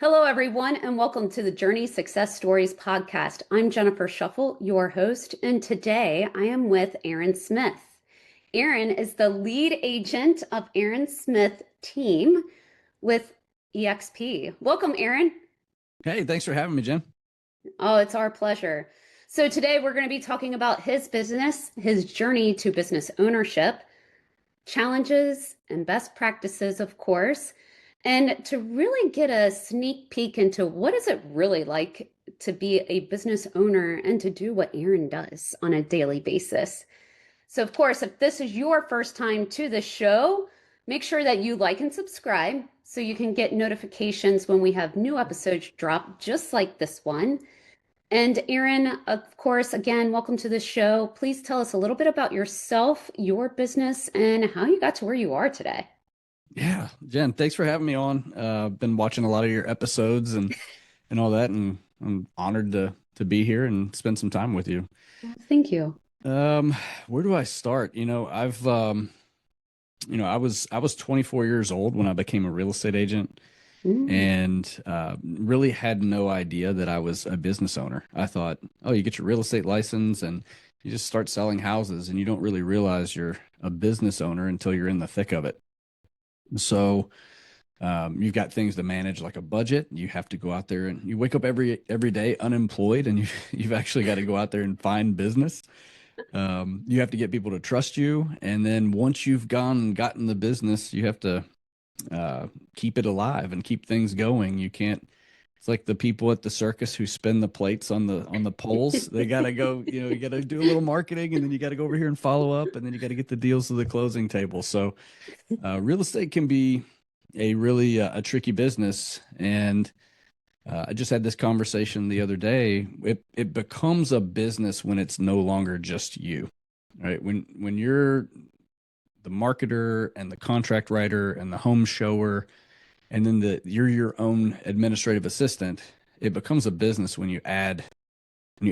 Hello, everyone, and welcome to the Journey Success Stories podcast. I'm Jennifer Shuffle, your host, and today I am with Aaron Smith. Aaron is the lead agent of Aaron Smith team with EXP. Welcome, Aaron. Hey, thanks for having me, Jen. Oh, it's our pleasure. So, today we're going to be talking about his business, his journey to business ownership, challenges and best practices, of course, and to really get a sneak peek into what is it really like to be a business owner and to do what Aaron does on a daily basis. So, of course, if this is your first time to the show, make sure that you like and subscribe so you can get notifications when we have new episodes drop, just like this one. And Aaron, of course, again, welcome to the show. Please tell us a little bit about yourself, your business, and how you got to where you are today. Yeah, Jen, thanks for having me on. Been watching a lot of your episodes and all that, and I'm honored to be here and spend some time with you. Well, thank you. Um, where do I start? I was 24 years old when I became a real estate agent, Mm, and really had no idea that I was a business owner. I thought, oh, you get your real estate license and you just start selling houses, and you don't really realize you're a business owner until you're in the thick of it. So you've got things to manage like a budget. You have to go out there and you wake up every day unemployed, and you've actually got to go out there and find business. You have to get people to trust you, and then once you've gone and gotten the business, you have to keep it alive and keep things going. You can't. It's like the people at the circus who spin the plates on the poles. They gotta go. You gotta do a little marketing, and then you gotta go over here and follow up, and then you gotta get the deals to the closing table. So real estate can be a really a tricky business, and I just had this conversation the other day. It becomes a business when it's no longer just you, right? When you're the marketer and the contract writer and the home shower, and then you're your own administrative assistant. It becomes a business when you add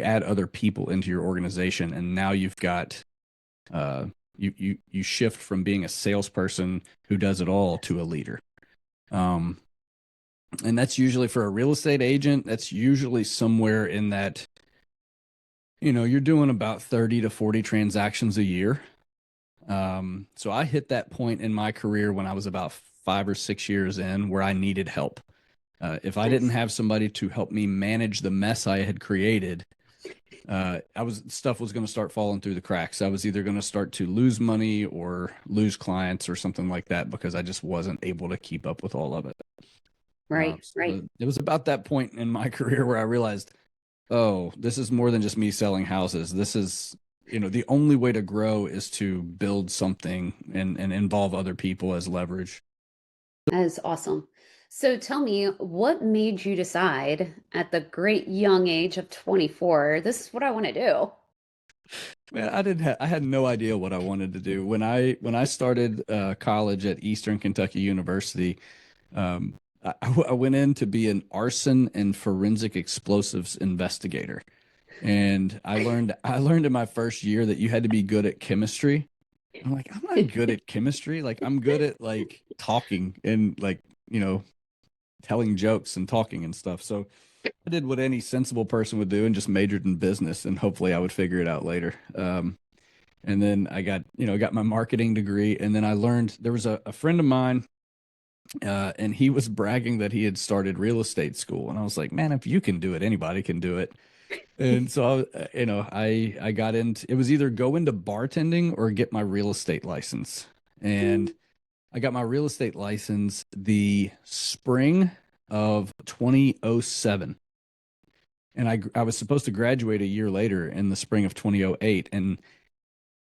other people into your organization, and now you've got you shift from being a salesperson who does it all to a leader. Um, and that's usually for a real estate agent. That's usually somewhere in that, you're doing about 30 to 40 transactions a year. So I hit that point in my career when I was about 5 or 6 years in where I needed help. If I didn't nice. have somebody to help me manage the mess I had created, stuff was going to start falling through the cracks. I was either going to start to lose money or lose clients or something like that because I just wasn't able to keep up with all of it. Right, right. So it was about that point in my career where I realized, oh, this is more than just me selling houses. This is, the only way to grow is to build something and involve other people as leverage. That is awesome. So tell me, what made you decide at the great young age of 24, this is what I want to do? Man, I had no idea what I wanted to do when I started college at Eastern Kentucky University. I went in to be an arson and forensic explosives investigator, and I learned in my first year that you had to be good at chemistry. I'm like, I'm not good at chemistry. Like, I'm good at like talking and like telling jokes and talking and stuff. So I did what any sensible person would do and just majored in business, and hopefully I would figure it out later. And then I got my marketing degree, and then I learned there was a friend of mine, and he was bragging that he had started real estate school, and I was like, man, if you can do it, anybody can do it. And so, I got into it was either go into bartending or get my real estate license, and I got my real estate license the spring of 2007, and I was supposed to graduate a year later in the spring of 2008, and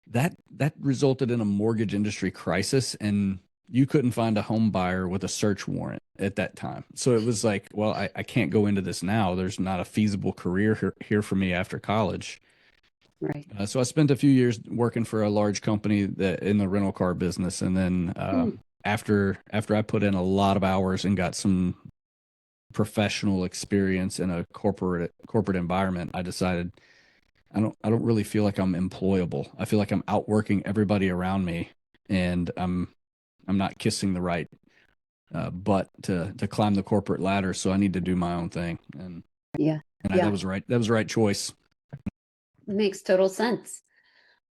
that resulted in a mortgage industry crisis, and you couldn't find a home buyer with a search warrant at that time. So it was like, well, I can't go into this now. There's not a feasible career here for me after college. Right. So I spent a few years working for a large company that in the rental car business, and then Hmm. after I put in a lot of hours and got some professional experience in a corporate environment, I decided I don't really feel like I'm employable. I feel like I'm outworking everybody around me, and I'm not kissing the right butt to climb the corporate ladder, so I need to do my own thing. Yeah. That Yeah. was right. That was the right choice. Makes total sense.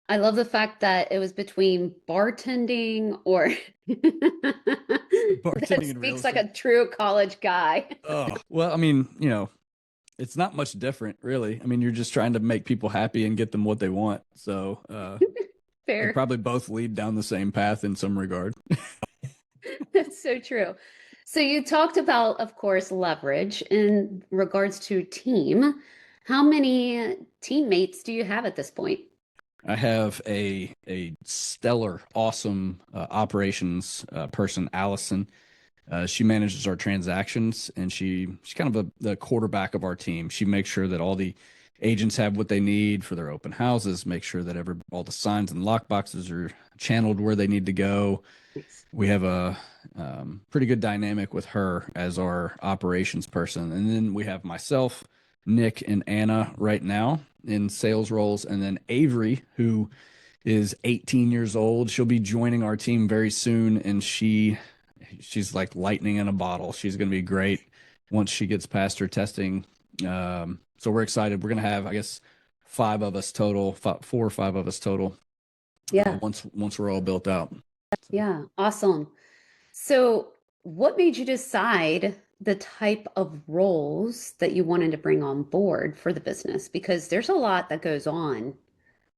I love the fact that it was between bartending or that Bartending in real speaks like estate. a true college guy. Oh, well, I mean, it's not much different, really. I mean, you're just trying to make people happy and get them what they want. So, they Fair. probably both lead down the same path in some regard. That's so true. So you talked about, of course, leverage in regards to team. How many teammates do you have at this point? I have a stellar, awesome operations person, Allison. She manages our transactions, and she's kind of the quarterback of our team. She makes sure that all the agents have what they need for their open houses. Make sure that all the signs and lock boxes are channeled where they need to go. Nice. We have a pretty good dynamic with her as our operations person, and then we have myself, Nick, and Anna right now in sales roles, and then Avery, who is 18 years old. She'll be joining our team very soon, and she's like lightning in a bottle. She's going to be great once she gets past her testing. So we're excited. We're going to have, I guess, five of us total, 4 or 5 of us total. Yeah. Once we're all built out. Yeah. Awesome. So, what made you decide the type of roles that you wanted to bring on board for the business? Because there's a lot that goes on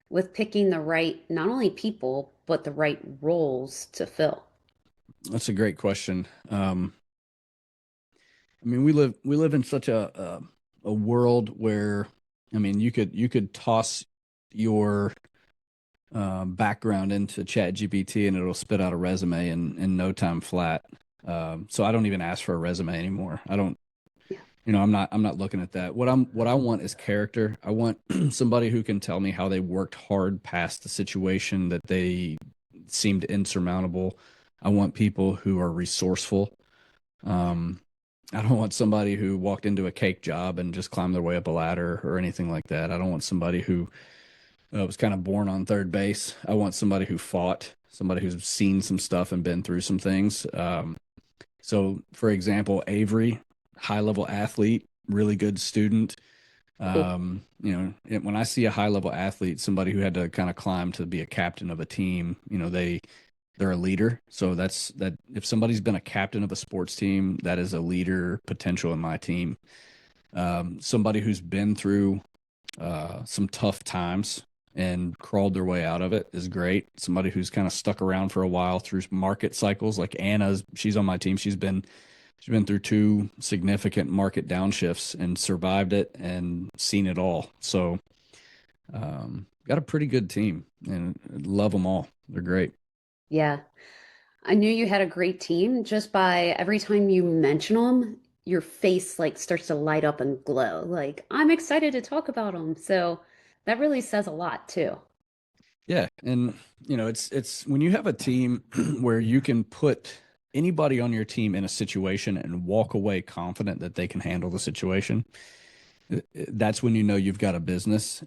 with picking the right, not only people, but the right roles to fill. That's a great question. I mean, we live in such a world where, I mean, you could toss your background into Chat GPT and it'll spit out a resume in no time flat. So I don't even ask for a resume anymore. I don't, Yeah. I'm not looking at that. What I want is character. I want somebody who can tell me how they worked hard past the situation that they seemed insurmountable. I want people who are resourceful. Um, I don't want somebody who walked into a cake job and just climbed their way up a ladder or anything like that. I don't want somebody who was kind of born on third base. I want somebody who fought, somebody who's seen some stuff and been through some things. So, for example, Avery, high level athlete, really good student. Cool. When I see a high level athlete, somebody who had to kind of climb to be a captain of a team, they're a leader. So that's that. If somebody's been a captain of a sports team, that is a leader potential in my team. Somebody who's been through some tough times and crawled their way out of it is great. Somebody who's kind of stuck around for a while through market cycles, like she's on my team. She's been through 2 significant market downshifts and survived it and seen it all. So, got a pretty good team and love them all. They're great. Yeah. I knew you had a great team just by every time you mention them, your face like starts to light up and glow. Like, I'm excited to talk about them. So that really says a lot too. Yeah, and it's when you have a team where you can put anybody on your team in a situation and walk away confident that they can handle the situation. That's when you know you've got a business.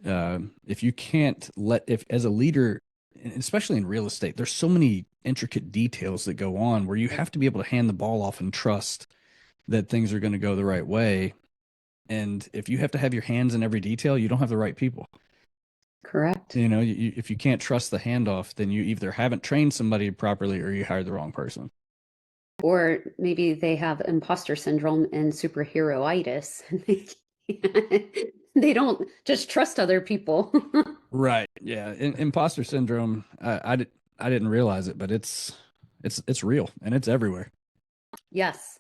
If you can't if as a leader, and especially in real estate, there's so many intricate details that go on where you have to be able to hand the ball off and trust that things are going to go the right way. And if you have to have your hands in every detail, you don't have the right people. Correct. If you can't trust the handoff, then you either haven't trained somebody properly or you hired the wrong person. Or maybe they have imposter syndrome and superheroitis. They don't just trust other people. Right. Yeah. Imposter syndrome. I didn't realize it, but it's real and it's everywhere. Yes.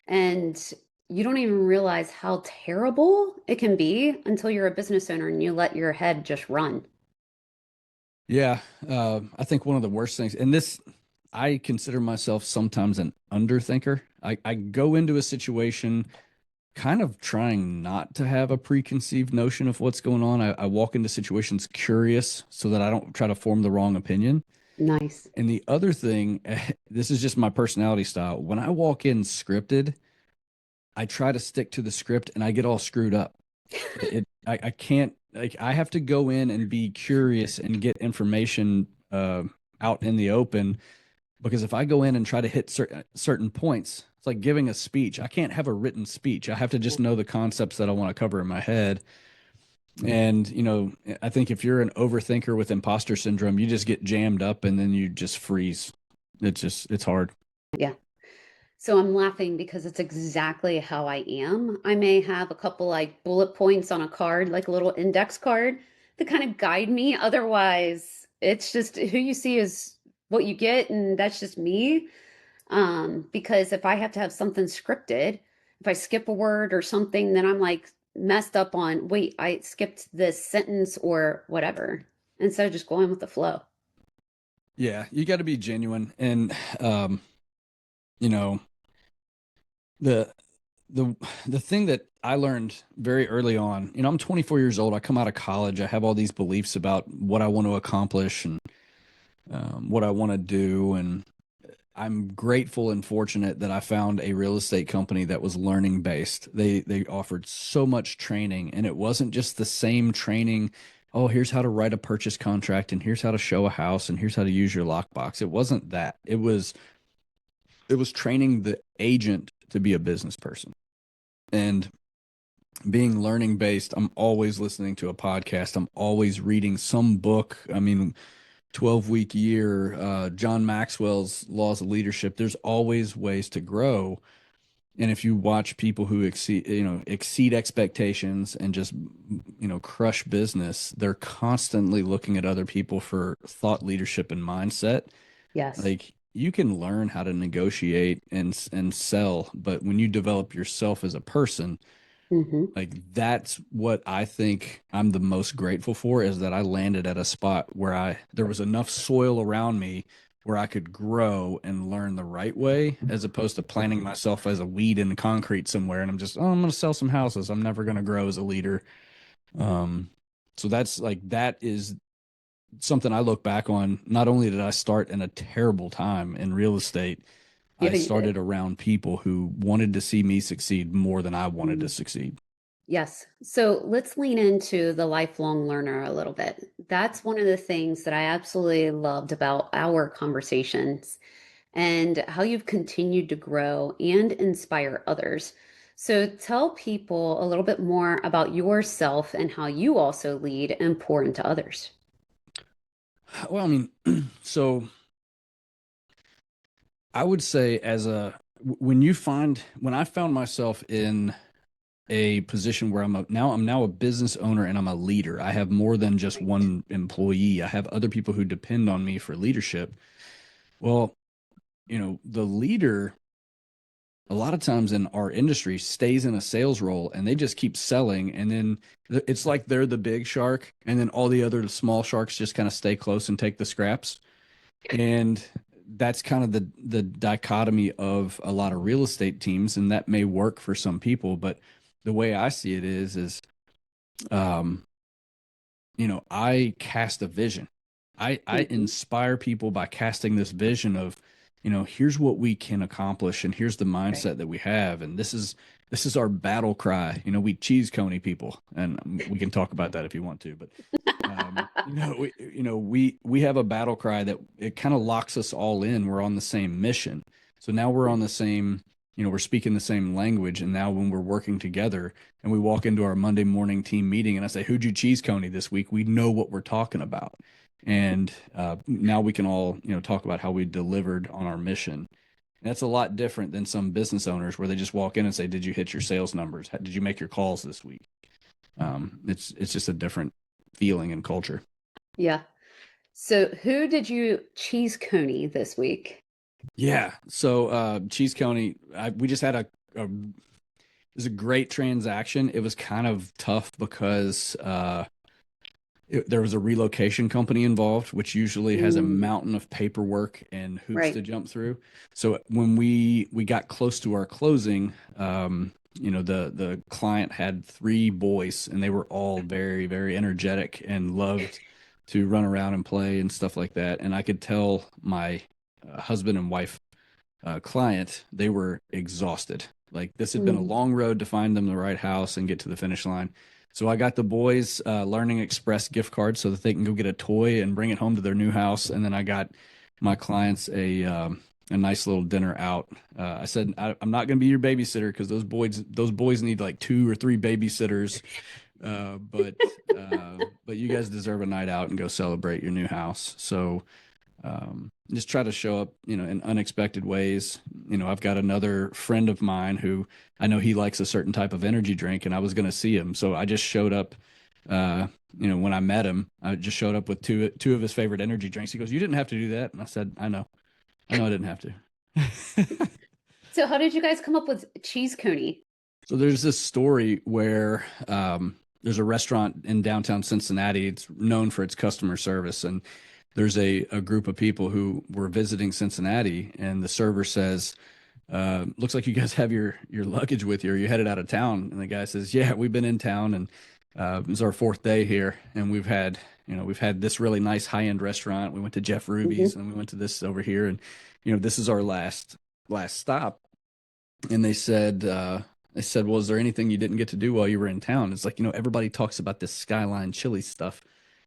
And you don't even realize how terrible it can be until you're a business owner and you let your head just run. Yeah. I think one of the worst things, and this, I consider myself sometimes an underthinker. I go into a situation kind of trying not to have a preconceived notion of what's going on. I walk into situations curious so that I don't try to form the wrong opinion. Nice. And the other thing, this is just my personality style. When I walk in scripted, I try to stick to the script and I get all screwed up. I can't, like, I have to go in and be curious and get information out in the open because if I go in and try to hit certain points, it's like giving a speech. I can't have a written speech. I have to just know the concepts that I want to cover in my head. And, I think if you're an overthinker with imposter syndrome, you just get jammed up and then you just freeze. It's hard. Yeah. So I'm laughing because it's exactly how I am. I may have a couple like bullet points on a card, like a little index card to kind of guide me. Otherwise, it's just who you see is what you get, and that's just me. Because if I have to have something scripted, if I skip a word or something, then I'm like messed up on, wait, I skipped this sentence or whatever, instead of just going with the flow. Yeah, you got to be genuine. And, you know, the, the, the thing that I learned very early on, I'm 24 years old. I come out of college. I have all these beliefs about what I want to accomplish and what I want to do. And I'm grateful and fortunate that I found a real estate company that was learning based. They offered so much training, and it wasn't just the same training. Oh, here's how to write a purchase contract, and here's how to show a house, and here's how to use your lockbox. It wasn't that. It was training the agent to be a business person. And being learning based, I'm always listening to a podcast. I'm always reading some book. I mean, 12-week year, John Maxwell's laws of leadership. There's always ways to grow. And if you watch people who exceed expectations and just, crush business, they're constantly looking at other people for thought leadership and mindset. Yes. Like, you can learn how to negotiate and sell, but when you develop yourself as a person, Hmm. like, that's what I think I'm the most grateful for, is that I landed at a spot where there was enough soil around me where I could grow and learn the right way, as opposed to planting myself as a weed in the concrete somewhere. And I'm going to sell some houses. I'm never going to grow as a leader. Um, so that is something I look back on. Not only did I start in a terrible time in real estate, I Yeah, you did. started around people who wanted to see me succeed more than I wanted to Mhm. succeed. Yes. So let's lean into the lifelong learner a little bit. That's one of the things that I absolutely loved about our conversations and how you've continued to grow and inspire others. So tell people a little bit more about yourself and how you also lead and pour into others. Well, I mean, so I would say, when I found myself in a position where I'm now a business owner and I'm a leader. I have more than just Right. one employee. I have other people who depend on me for leadership. Well, the leader, a lot of times in our industry, stays in a sales role and they just keep selling, and then it's like they're the big shark, and then all the other small sharks just kind of stay close and take the scraps. And that's kind of the dichotomy of a lot of real estate teams, and that may work for some people, but the way I see it is um, I cast a vision. I Mhm. inspire people by casting this vision of, here's what we can accomplish, and here's the Right. mindset that we have, and this is our battle cry. We cheese coney people, and we can talk about that if you want to, but we have a battle cry that it kind of locks us all in. We're on the same mission. So now we're on the same, we're speaking the same language. And now when we're working together and we walk into our Monday morning team meeting and I say, who'd you cheese coney this week? We know what we're talking about. And now we can all, talk about how we delivered on our mission. And that's a lot different than some business owners where they just walk in and say, did you hit your sales numbers? Did you make your calls this week? It's just a different feeling and culture. Yeah. So who did you cheese coney this week? Yeah. So Cheese County, we just had it was a great transaction. It was kind of tough because there was a relocation company involved, which usually has a Mm, mountain of paperwork and hoops to right. jump through. So when we got close to our closing, the client had three boys, and they were all very, very energetic and loved to run around and play and stuff like that. And I could tell my husband and wife client, they were exhausted. Like, this had been a Mm, long road to find them the right house and get to the finish line. So I got the boys Learning Express gift cards so that they can go get a toy and bring it home to their new house. And then I got my clients a nice little dinner out. I said I'm not going to be your babysitter because those boys need like two or three babysitters. Uh, but but you guys deserve a night out and go celebrate your new house. So just try to show up, in unexpected ways. I've got another friend of mine who I know he likes a certain type of energy drink, and I was going to see him, so I just showed up. Uh, when I met him, I just showed up with two of his favorite energy drinks. He goes, "You didn't have to do that," and I said, I know, I didn't have to." So how did you guys come up with cheese coney? So there's this story where there's a restaurant in downtown Cincinnati. It's known for its customer service, and there's a group of people who were visiting Cincinnati, and the server says, "Looks like you guys have your luggage with you. Or you headed out of town?" And the guy says, "Yeah, we've been in town, and it's our fourth day here, and we've had this really nice high end restaurant. We went to Jeff Ruby's, Mhm. and we went to this over here, and this is our last stop." And they said, "Well, is there anything you didn't get to do while you were in town?" It's like, everybody talks about this Skyline chili stuff.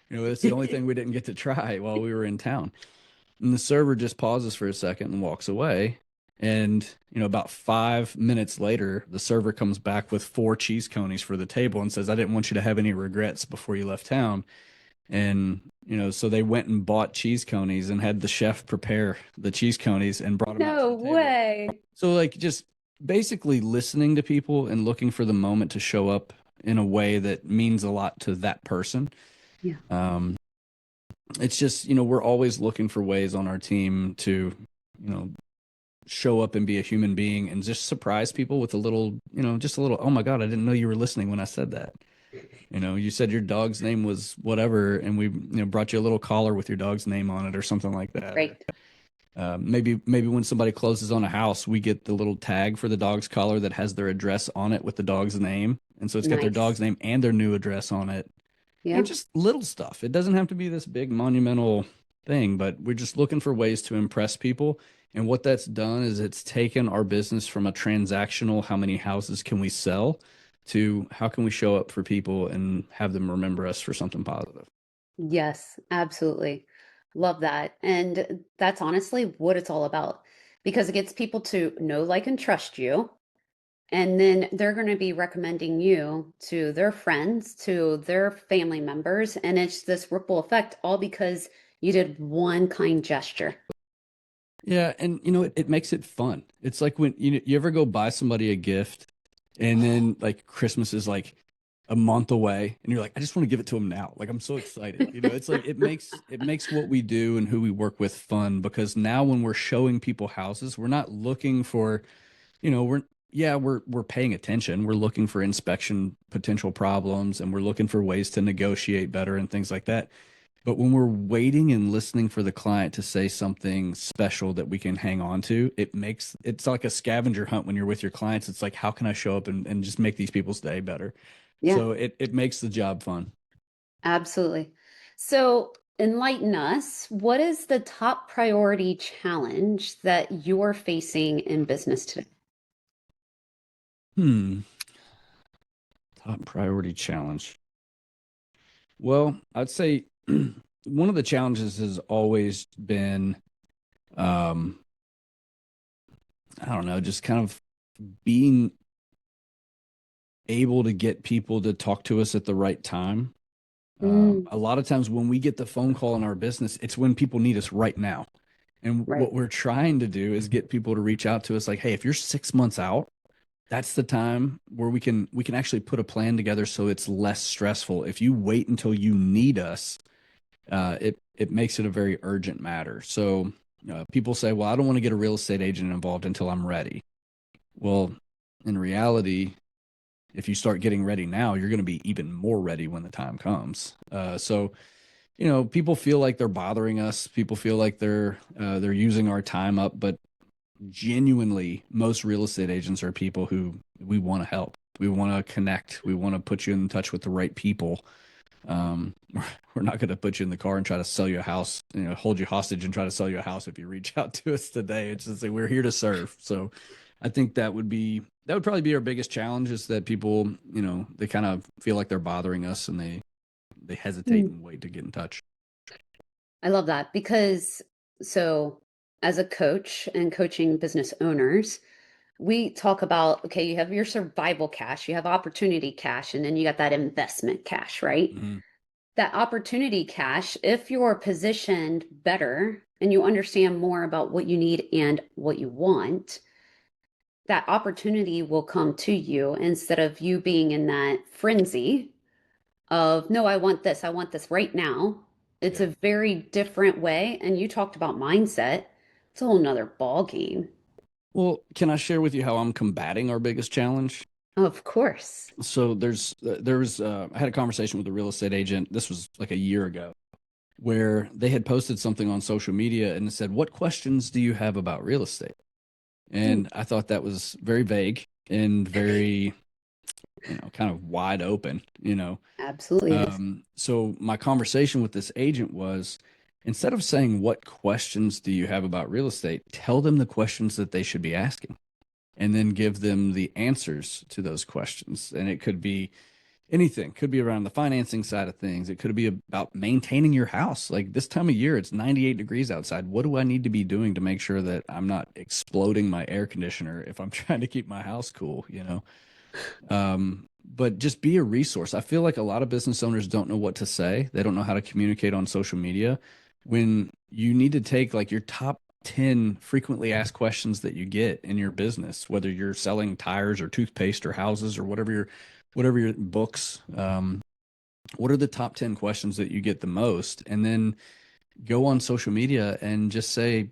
It's the only thing we didn't get to try while we were in town. And the server just pauses for a second and walks away. And, about 5 minutes later, the server comes back with four cheese conies for the table and says, "I didn't want you to have any regrets before you left town." And, so they went and bought cheese conies and had the chef prepare the cheese conies and brought them out to No the table. way. So, like, just basically listening to people and looking for the moment to show up in a way that means a lot to that person. Yeah. Um, it's just, we're always looking for ways on our team to, you know, show up and be a human being and just surprise people with a little, just a little, "Oh my God, I didn't know you were listening when I said that." You said your dog's name was whatever, and we, brought you a little collar with your dog's name on it or something like that. Or Right. maybe when somebody closes on a house, we get the little tag for the dog's collar that has their address on it with the dog's name. And so it's got their Nice. dog's name and their new address on it. Yeah. Just little stuff. It doesn't have to be this big monumental thing, but we're just looking for ways to impress people. And what that's done is it's taken our business from a transactional, how many houses can we sell, to how can we show up for people and have them remember us for something positive. Yes, absolutely. Love that. And that's honestly what it's all about because it gets people to know, like, and trust you. And then they're going to be recommending you to their friends, to their family members. And it's this ripple effect, all because you did one kind gesture. Yeah, and it makes it fun. It's like when you ever go buy somebody a gift and then like Christmas is like a month away and you're like, "I just want to give it to them now." Like I'm so excited. It's like it makes what we do and who we work with fun because now when we're showing people houses, we're not looking for, we're paying attention. We're looking for inspection potential problems and we're looking for ways to negotiate better and things like that. But when we're waiting and listening for the client to say something special that we can hang on to, it's like a scavenger hunt when you're with your clients. It's like, how can I show up and just make these people's day better? Yeah, So it makes the job fun. absolutely. So enlighten us. What is the top priority challenge that you're facing in business today? Hmm. Top priority challenge. Well, I'd say one of the challenges has always been, um, I don't know, just kind of being able to get people to talk to us at the right time. Mm, A lot of times when we get the phone call in our business, it's when people need us right now. And right. what we're trying to do is get people to reach out to us like, "Hey, if you're 6 months out, that's the time where we can actually put a plan together so it's less stressful. If you wait until you need us, it makes it a very urgent matter." So people say, "Well, I don't want to get a real estate agent involved until I'm ready." Well, in reality, if you start getting ready now, you're going to be even more ready when the time comes. So people feel like they're bothering us. People feel like they're using our time up, but genuinely, most real estate agents are people who we want to help. We want to connect. We want to put you in touch with the right people. Um, we're not going to put you in the car and try to sell you a house, hold you hostage and try to sell you a house if you reach out to us today. It's just like we're here to serve. So I think that would probably be our biggest challenge is that people, they kind of feel like they're bothering us and they hesitate Mm. and wait to get in touch. I love that because So, as a coach and coaching business owners, we talk about okay, you have your survival cash, you have opportunity cash, and then you got that investment cash, right? Hmm. That opportunity cash, if you're positioned better and you understand more about what you need and what you want, that opportunity will come to you instead of you being in that frenzy of, no, I want this right now. It's Yeah. a very different way. And you talked about mindset. It's a whole nother ball game. Well, can I share with you how I'm combating our biggest challenge? Of course. So I had a conversation with a real estate agent. This was like a year ago, where they had posted something on social media and it said, "What questions do you have about real estate?" Hmm, And I thought that was very vague and very, kind of wide open. absolutely is. So my conversation with this agent was, instead of saying, "What questions do you have about real estate?" tell them the questions that they should be asking and then give them the answers to those questions. And it could be anything, could be around the financing side of things. It could be about maintaining your house. Like this time of year, it's 98 degrees outside. What do I need to be doing to make sure that I'm not exploding my air conditioner if I'm trying to keep my house cool? But just be a resource. I feel like a lot of business owners don't know what to say. They don't know how to communicate on social media when you need to take like your top 10 frequently asked questions that you get in your business, whether you're selling tires or toothpaste or houses or whatever your books. What are the top 10 questions that you get the most? And then go on social media and just say,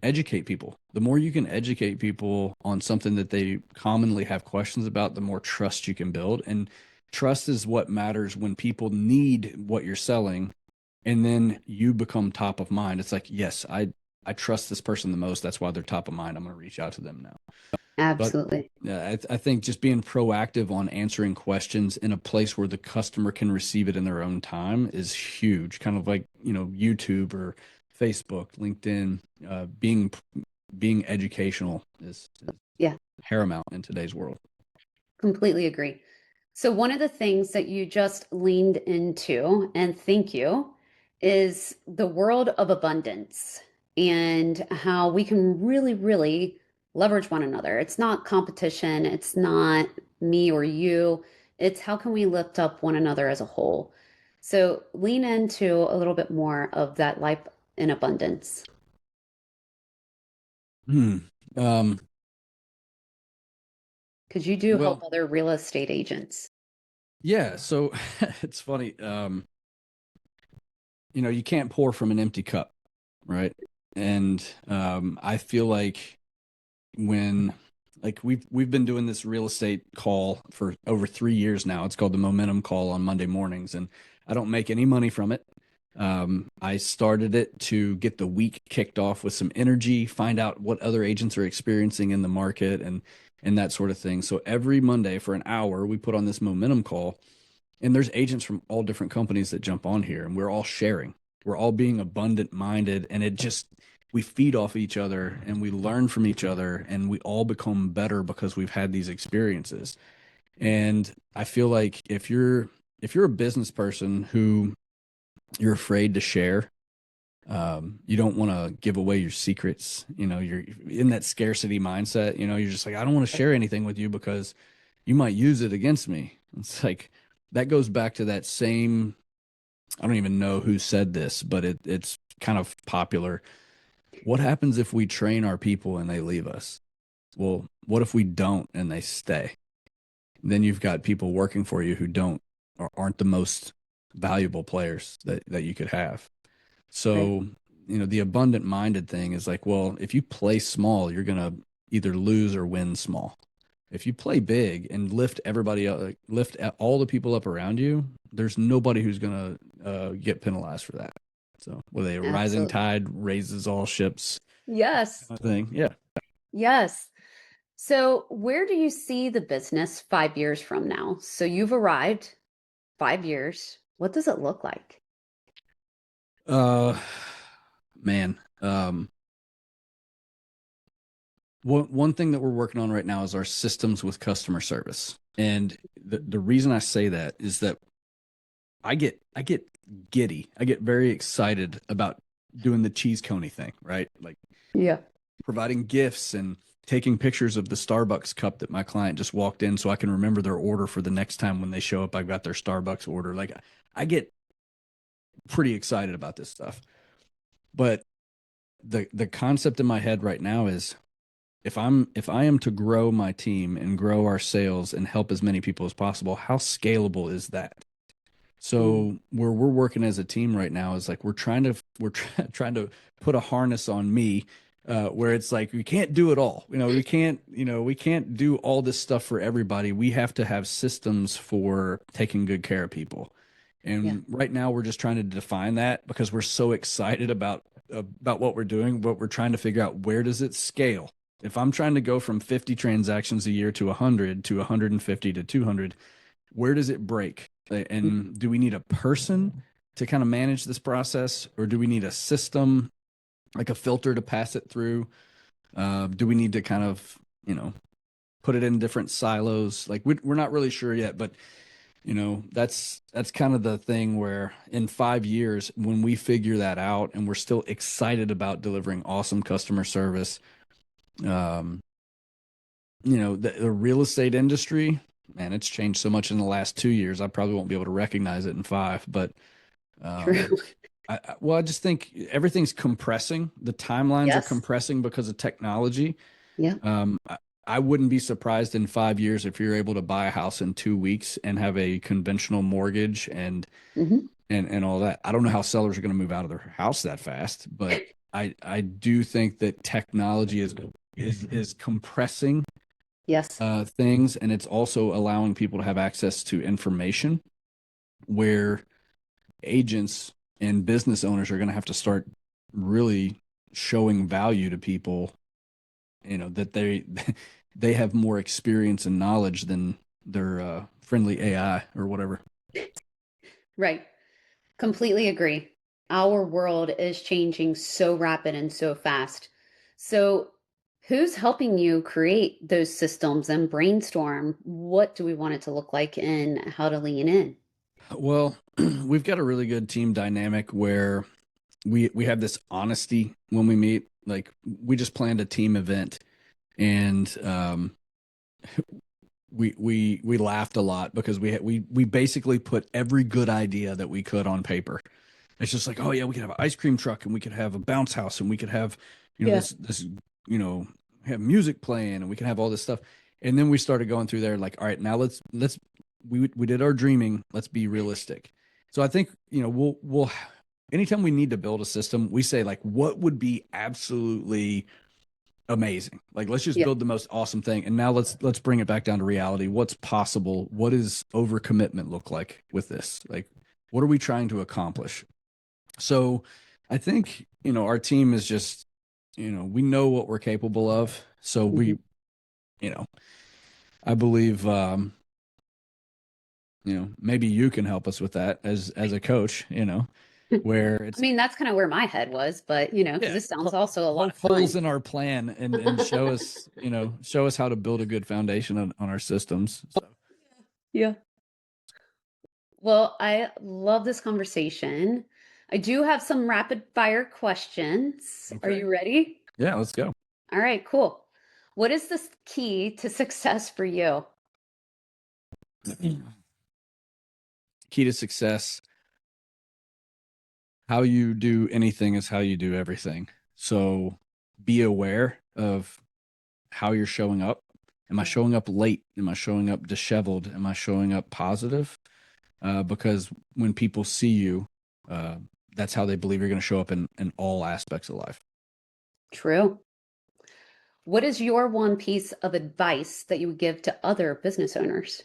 educate people. The more you can educate people on something that they commonly have questions about, the more trust you can build. And trust is what matters when people need what you're selling. And then you become top of mind. It's like, yes, I trust this person the most. That's why they're top of mind. I'm going to reach out to them now. But Absolutely. yeah, I think just being proactive on answering questions in a place where the customer can receive it in their own time is huge. Kind of like, YouTube or Facebook, LinkedIn, being educational is Yeah, paramount in today's world. completely agree. So, one of the things that you just leaned into, and thank you, is the world of abundance and how we can really, really leverage one another. It's not competition, it's not me or you, it's how can we lift up one another as a whole. So, lean into a little bit more of that life in abundance Hmm. Um, because you do help well, other real estate agents. yeah, so it's funny. You can't pour from an empty cup, right? And I feel like when like we've been doing this real estate call for over 3 years now. It's called the Momentum Call on Monday mornings, and I don't make any money from it. I started it to get the week kicked off with some energy, find out what other agents are experiencing in the market, and that sort of thing. So every Monday for an hour, we put on this Momentum Call, and there's agents from all different companies that jump on here, and we're all sharing. We're all being abundant minded, and we feed off each other and we learn from each other, and we all become better because we've had these experiences. And I feel like if you're a business person who you're afraid to share, you don't want to give away your secrets. You're in that scarcity mindset. You're just like, I don't want to share anything with you because you might use it against me. It's like that goes back to that same. I don't even know who said this, but it's kind of popular. What happens if we train our people and they leave us? Well, what if we don't and they stay? Then you've got people working for you who don't or aren't the most valuable players that you could have. Right. So, the abundant minded thing is like, well, if you play small, you're going to either lose or win small. If you play big and lift everybody up, lift all the people up around you, there's nobody who's going to get penalized for that. So, with a rising Absolutely. tide raises all ships Yes. kind of thing. Yeah. Yes. So, where do you see the business 5 years from now? So, you've arrived 5 years. What does it look like? Uh, man. One thing that we're working on right now is our systems with customer service. And the reason I say that is that I get giddy. I get very excited about doing the cheese coney thing, right? Like Yeah. providing gifts and taking pictures of the Starbucks cup that my client just walked in so I can remember their order for the next time when they show up, I've got their Starbucks order. Like I get pretty excited about this stuff. But the concept in my head right now is if I am to grow my team and grow our sales and help as many people as possible, how scalable is that? Mm. So where we're working as a team right now is like trying to put a harness on me, where it's like we can't do it all. We can't do all this stuff for everybody. We have to have systems for taking good care of people. Yeah. And right now we're just trying to define that because we're so excited about what we're doing, but we're trying to figure out where does it scale. If I'm trying to go from 50 transactions a year to 100 to 150 to 200, where does it break? And do we need a person to kind of manage this process, or do we need a system like a filter to pass it through? Do we need to kind of, put it in different silos? Like we're not really sure yet, but that's kind of the thing where in 5 years, when we figure that out and we're still excited about delivering awesome customer service, um, the real estate industry, man, it's changed so much in the last 2 years. I probably won't be able to recognize it in five, but um, True. I just think everything's compressing. The timelines are Yes. compressing because of technology. Yeah. I wouldn't be surprised in 5 years if you're able to buy a house in 2 weeks and have a conventional mortgage Hmm. and all that. I don't know how sellers are going to move out of their house that fast, but I do think that technology is compressing Yes. things, and it's also allowing people to have access to information where agents and business owners are going to have to start really showing value to people, that they have more experience and knowledge than their friendly AI or whatever. Right. Completely agree. Our world is changing so rapid and so fast. So, who's helping you create those systems and brainstorm what do we want it to look like and how to lean in? Well, we've got a really good team dynamic where we have this honesty when we meet. Like we just planned a team event, and we laughed a lot because we basically put every good idea that we could on paper. It's just like, oh yeah, we could have an ice cream truck, and we could have a bounce house, and we could have, Yeah. this, you know, have music playing, and we can have all this stuff. And then we started going through there, like, all right, now let's we did our dreaming. Let's be realistic. So I think we'll anytime we need to build a system, we say like, what would be absolutely amazing? Like, let's just Yeah. build the most awesome thing. And now let's bring it back down to reality. What's possible? What does overcommitment look like with this? Like, what are we trying to accomplish? So I think, our team is just, we know what we're capable of. So Mhm. you know, I believe, maybe you can help us with that as a coach, where I it's, mean, that's kind of where my head was, but because yeah, this sounds also a lot of holes fun. in our plan and show us how to build a good foundation on our systems. So, Yeah. Well, I love this conversation. I do have some rapid fire questions. Are okay. you ready? Yeah, let's go. All right, cool. What is the key to success for you? Key to success. How you do anything is how you do everything. So be aware of how you're showing up. Am I Yeah. showing up late? Am I showing up disheveled? Am I showing up positive? Because when people see you, uh, that's how they believe you're going to show up in all aspects of life. True. What is your one piece of advice that you would give to other business owners?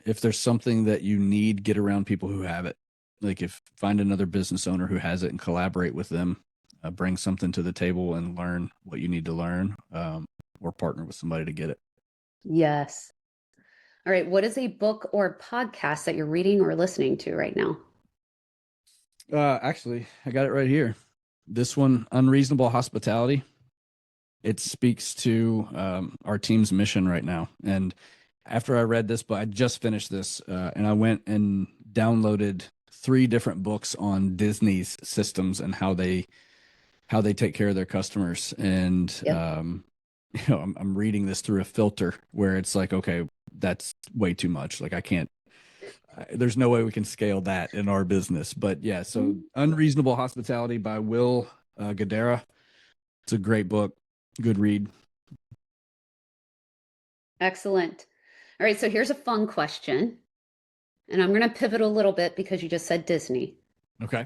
If there's something that you need, get around people who have it. Like if find another business owner who has it and collaborate with them, bring something to the table and learn what you need to learn, or partner with somebody to get it. Yes. All right. What is a book or podcast that you're reading or listening to right now? Actually, I got it right here. This one, Unreasonable Hospitality. It speaks to our team's mission right now. And after I read this, but I just finished this, and I went and downloaded 3 different books on Disney's systems and how they take care of their customers. And Yep. I'm reading this through a filter where it's like, okay, that's way too much. Like I can't. There's no way we can scale that in our business. But yeah, so Mhm. Unreasonable Hospitality by Will Guidara. It's a great book, good read. Excellent. All right, so here's a fun question. And I'm going to pivot a little bit because you just said Disney. Okay.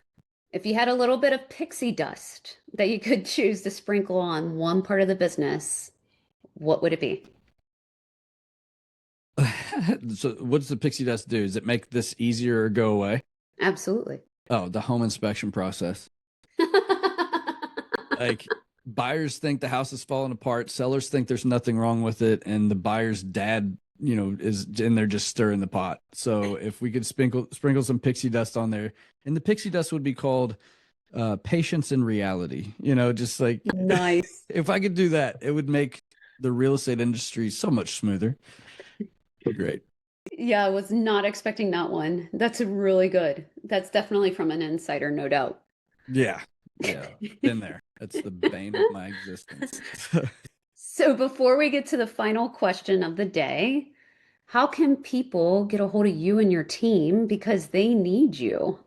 If you had a little bit of pixie dust that you could choose to sprinkle on one part of the business, what would it be? So what does the pixie dust do? Does it make this easier or go away? Absolutely. Oh, the home inspection process. Like buyers think the house is falling apart, sellers think there's nothing wrong with it, and the buyer's dad, is in there just stirring the pot. So if we could sprinkle some pixie dust on there, and the pixie dust would be called patience in reality. Just like Nice. if I could do that, it would make the real estate industry so much smoother. Great. Yeah, I was not expecting that one. That's really good. That's definitely from an insider, no doubt. Yeah. Yeah. Been there. That's the bane of my existence. So before we get to the final question of the day, how can people get a hold of you and your team because they need you?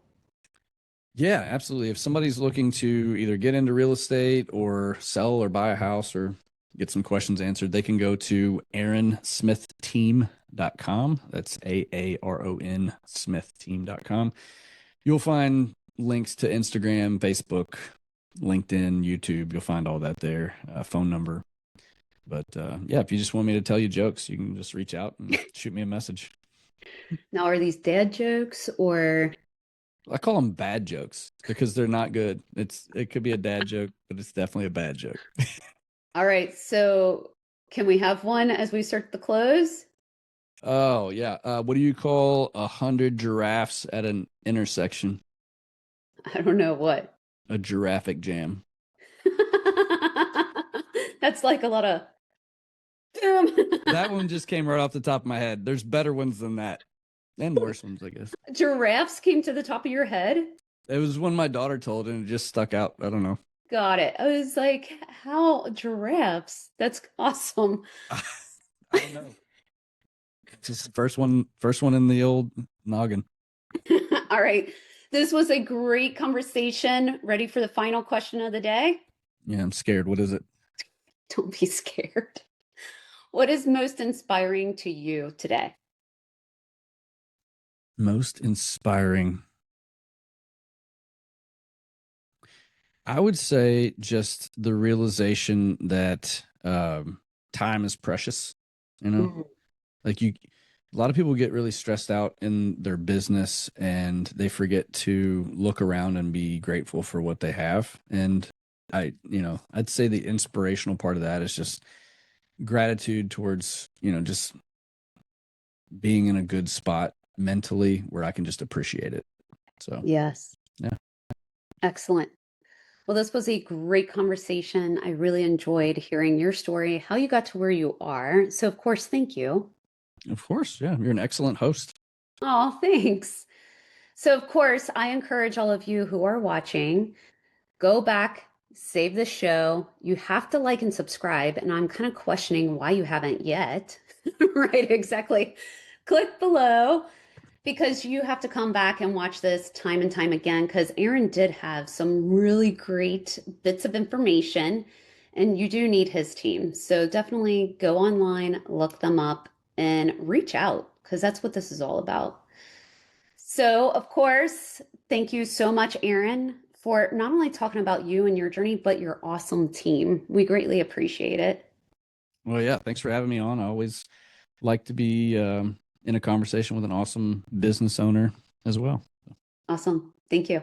Yeah, absolutely. If somebody's looking to either get into real estate or sell or buy a house or get some questions answered, they can go to aaronsmith.team.com. That's AARON Smith.team.com. You'll find links to Instagram, Facebook, LinkedIn, YouTube. You'll find all that there, phone number. But yeah, if you just want me to tell you jokes, you can just reach out and shoot me a message. Now, are these dad jokes or I call them bad jokes because they're not good. It could be a dad joke, but it's definitely a bad joke. all right, so can we have one as we start the close? Oh yeah. What do you call 100 giraffes at an intersection? I don't know what. A giraffic jam. That's like a lot of boom. That one just came right off the top of my head. There's better ones than that, and worse ones, I guess. Giraffes came to the top of your head. It was one my daughter told, and it just stuck out. I don't know. Got it. I was like, how giraffes? That's awesome. I don't know. It's just the first one in the old noggin. All right. This was a great conversation. Ready for the final question of the day? Yeah, I'm scared. What is it? Don't be scared. What is most inspiring to you today? Most inspiring. I would say just the realization that time is precious. You know, Mhm. like a lot of people get really stressed out in their business and they forget to look around and be grateful for what they have. And I'd say the inspirational part of that is just gratitude towards, just being in a good spot mentally where I can just appreciate it. So, Yes. yeah, Excellent. Well, this was a great conversation. I really enjoyed hearing your story, how you got to where you are. So, of course, thank you. of course. Yeah, you're an excellent host. Oh, thanks. So, of course, I encourage all of you who are watching, go back, save the show. You have to like and subscribe. And I'm kind of questioning why you haven't yet. Right, exactly. Click below because you have to come back and watch this time and time again because Aaron did have some really great bits of information and you do need his team. So definitely go online, look them up, and reach out because that's what this is all about. So, of course, thank you so much, Aaron, for not only talking about you and your journey, but your awesome team. We greatly appreciate it. Well, yeah, thanks for having me on. I always like to be in a conversation with an awesome business owner as well. Awesome. Thank you.